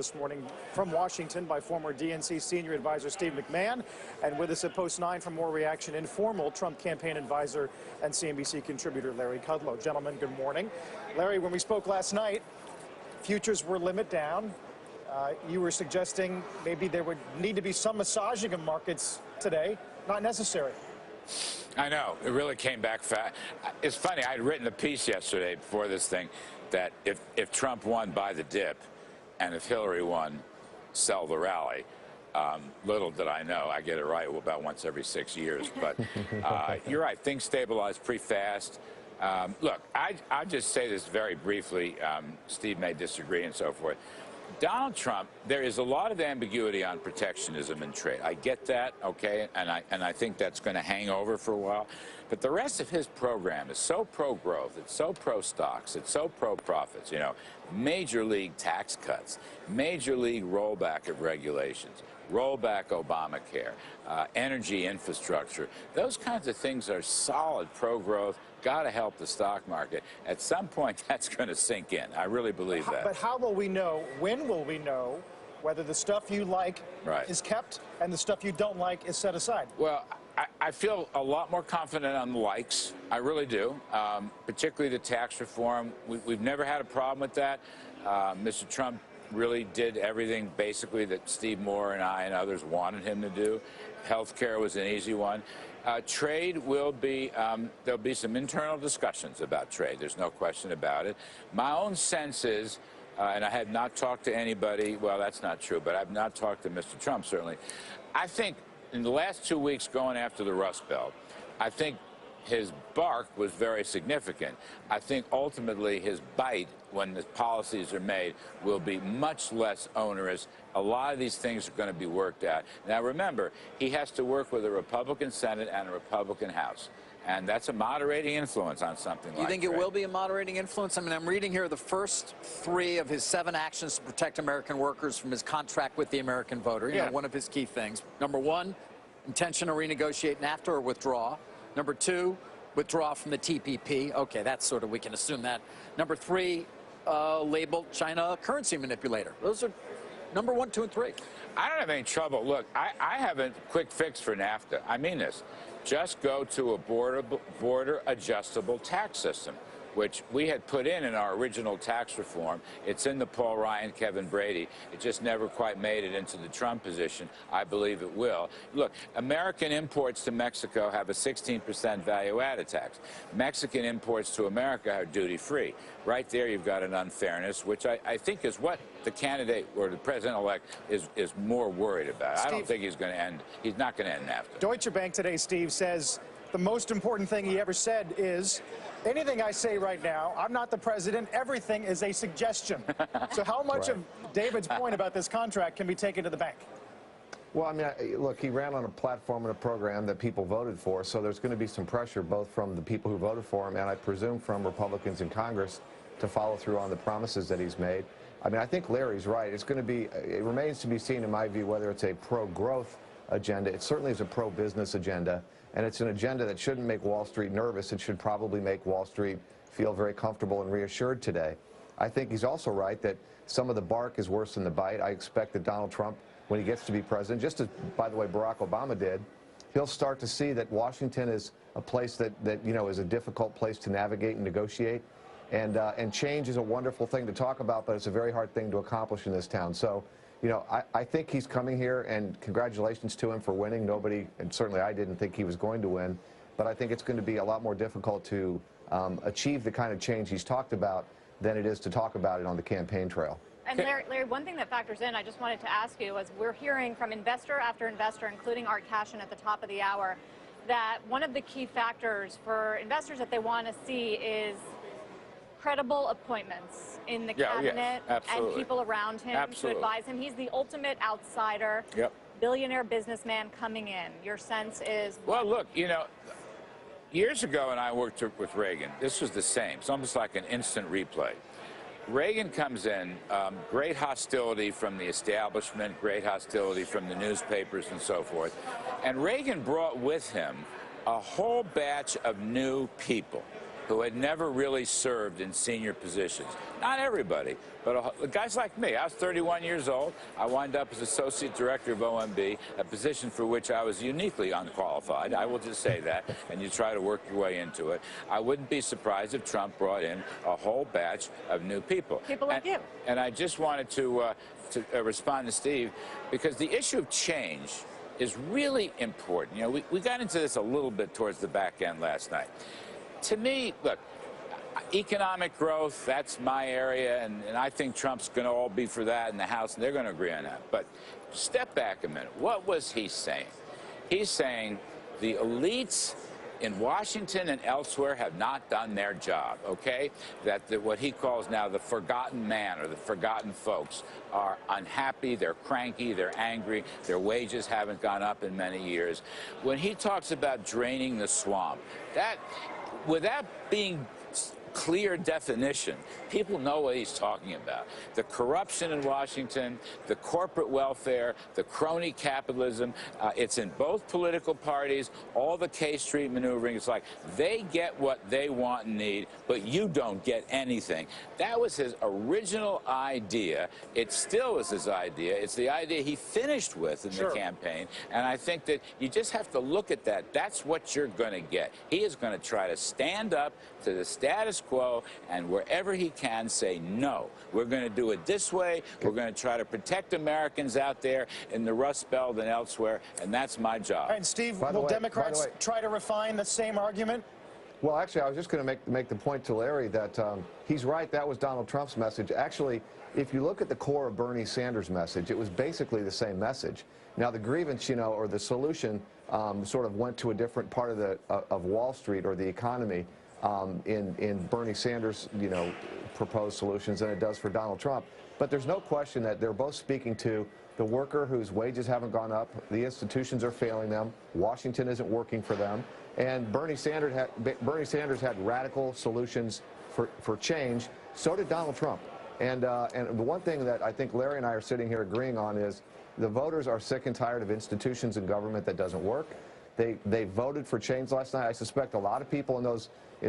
This morning from Washington by former DNC senior advisor Steve McMahon, and with us at Post 9 for more reaction, informal Trump campaign advisor and CNBC contributor Larry Kudlow. Gentlemen, good morning. Larry, when we spoke last night, futures were limit down. You were suggesting maybe there would need to be some massaging of markets today. Not necessary. I know. It really came back fast. It's funny. I had written a piece yesterday before this thing that if Trump won, buy the dip, and if Hillary won, sell the rally. Little did I know, I get it right about once every 6 years. But you're right, things stabilized pretty fast. Look, I'll just say this very briefly. Steve may disagree and so forth. Donald Trump, there is a lot of ambiguity on protectionism and trade. I get that, okay, and I think that's going to hang over for a while. But the rest of his program is so pro-growth, it's so pro-stocks, it's so pro-profits, you know, major league tax cuts, major league rollback of regulations, rollback Obamacare, energy infrastructure. Those kinds of things are solid pro-growth, got to help the stock market. At some point, that's going to sink in. I really believe that. But how will we know, when will we know, whether the stuff you like is kept and the stuff you don't like is set aside? Well, I feel a lot more confident on the likes. I really do, particularly the tax reform. We've never had a problem with that. Mr. Trump really did everything basically that Steve Moore and I and others wanted him to do. Healthcare was an easy one. Trade will be, there'll be some internal discussions about trade. There's no question about it. My own sense is, and I have not talked to anybody, well, that's not true, but I've not talked to Mr. Trump, certainly. I think in the last 2 weeks going after the Rust Belt, I think his bark was very significant. I think ultimately his bite, when the policies are made, will be much less onerous. A lot of these things are going to be worked out. Now, remember, he has to work with a Republican Senate and a Republican House. And that's a moderating influence on something like that. You think it will be a moderating influence? I mean, I'm reading here the first 3 of his 7 actions to protect American workers from his contract with the American voter. You know, one of his key things. Number 1, intention to renegotiate NAFTA or withdraw. Number 2, withdraw from the TPP. Okay, that's sort of, we can assume that. Number 3, label China a currency manipulator. Those are number 1, 2, and 3. I don't have any trouble. Look, I have a quick fix for NAFTA. I mean this. Just go to a border adjustable tax system, which we had put in our original tax reform. It's in the Paul Ryan, Kevin Brady. It just never quite made it into the Trump position. I believe it will. Look, American imports to Mexico have a 16% value-added tax. Mexican imports to America are duty-free. Right there, you've got an unfairness, which I think is what the candidate or the president-elect is more worried about. Steve, I don't think he's going to end. He's not going to end NAFTA. Deutsche Bank today, Steve, says the most important thing he ever said is, anything I say right now, I'm not the president, everything is a suggestion. So how much of David's point about this contract can be taken to the bank? Well, I mean, look, he ran on a platform and a program that people voted for, so there's going to be some pressure both from the people who voted for him and I presume from Republicans in Congress to follow through on the promises that he's made. I mean, I think Larry's right. It's going to be, it remains to be seen, in my view, whether it's a pro-growth agenda. It certainly is a pro-business agenda, and it's an agenda that shouldn't make Wall Street nervous. It should probably make Wall Street feel very comfortable and reassured today. I think he's also right that some of the bark is worse than the bite. I expect that Donald Trump, when he gets to be president, just as, by the way, Barack Obama did, he'll start to see that Washington is a place that you know, is a difficult place to navigate and negotiate. And change is a wonderful thing to talk about, but it's a very hard thing to accomplish in this town. So, you know, I think he's coming here, and congratulations to him for winning. Nobody, and certainly I didn't think he was going to win, but I think it's going to be a lot more difficult to achieve the kind of change he's talked about than it is to talk about it on the campaign trail. And Larry, one thing that factors in, I just wanted to ask you, was we're hearing from investor after investor, including Art Cashin at the top of the hour, that one of the key factors for investors that they want to see is credible appointments in the cabinet and people around him to advise him. He's the ultimate outsider, billionaire businessman coming in. Your sense is? Well, look, you know, years ago when I worked with Reagan, this was the same. It's almost like an instant replay. Reagan comes in, great hostility from the establishment, great hostility from the newspapers and so forth. And Reagan brought with him a whole batch of new people who had never really served in senior positions. Not everybody, but guys like me. I was 31 years old. I wound up as associate director of OMB, a position for which I was uniquely unqualified. I will just say that, and you try to work your way into it. I wouldn't be surprised if Trump brought in a whole batch of new people. People like you. And I just wanted to respond to Steve, because the issue of change is really important. You know, we got into this a little bit towards the back end last night. To me, look, economic growth, that's my area, and I think Trump's going to all be for that in the House, and they're going to agree on that. But step back a minute. What was he saying? He's saying the elites in Washington and elsewhere have not done their job, okay? That what he calls now the forgotten man or the forgotten folks are unhappy, they're cranky, they're angry, their wages haven't gone up in many years. When he talks about draining the swamp, that, without being clear definition, people know what he's talking about. The corruption in Washington, the corporate welfare, the crony capitalism, it's in both political parties, all the K Street maneuvering. It's like they get what they want and need, but you don't get anything. That was his original idea. It still is his idea. It's the idea he finished with in the campaign, and I think that you just have to look at that. That's what you're going to get. He is going to try to stand up to the status quo, and wherever he can say, no, we're going to do it this way. We're going to try to protect Americans out there in the Rust Belt and elsewhere, and that's my job. And Steve, will Democrats try to refine the same argument? Well, actually, I was just going to make the point to Larry that he's right. That was Donald Trump's message. Actually, if you look at the core of Bernie Sanders' message, it was basically the same message. Now, the grievance, you know, or the solution sort of went to a different part of Wall Street or the economy in Bernie Sanders, you know, proposed solutions than it does for Donald Trump. But there's no question that they're both speaking to the worker whose wages haven't gone up, the institutions are failing them, Washington isn't working for them, and Bernie Sanders had radical solutions for change. So did Donald Trump. And the one thing that I think Larry and I are sitting here agreeing on is the voters are sick and tired of institutions and government that doesn't work. They voted for change last night. I suspect a lot of people in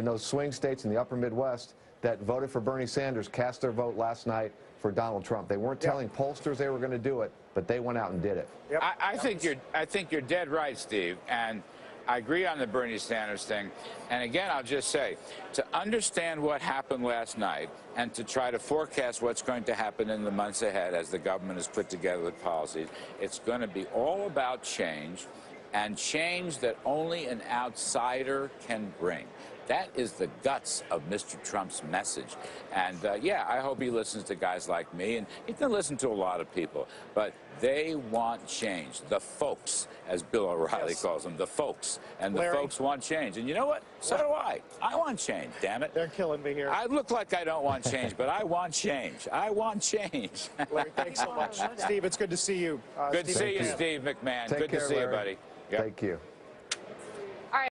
those swing states in the upper Midwest that voted for Bernie Sanders cast their vote last night for Donald Trump. They weren't telling pollsters they were going to do it, but they went out and did it. I think you're dead right, Steve, and I agree on the Bernie Sanders thing. And again, I'll just say, to understand what happened last night and to try to forecast what's going to happen in the months ahead as the government has put together the policies, it's going to be all about change, and change that only an outsider can bring. That is the guts of Mr. Trump's message. And, yeah, I hope he listens to guys like me, and he can listen to a lot of people. But they want change. The folks, as Bill O'Reilly calls them, the folks. And the folks want change. And you know what? So do I. I want change, damn it. They're killing me here. I look like I don't want change, but I want change. I want change. Larry, thanks so much. Steve, it's good to see you. Good to see you, Steve McMahon. Good to see you, buddy. Thank you.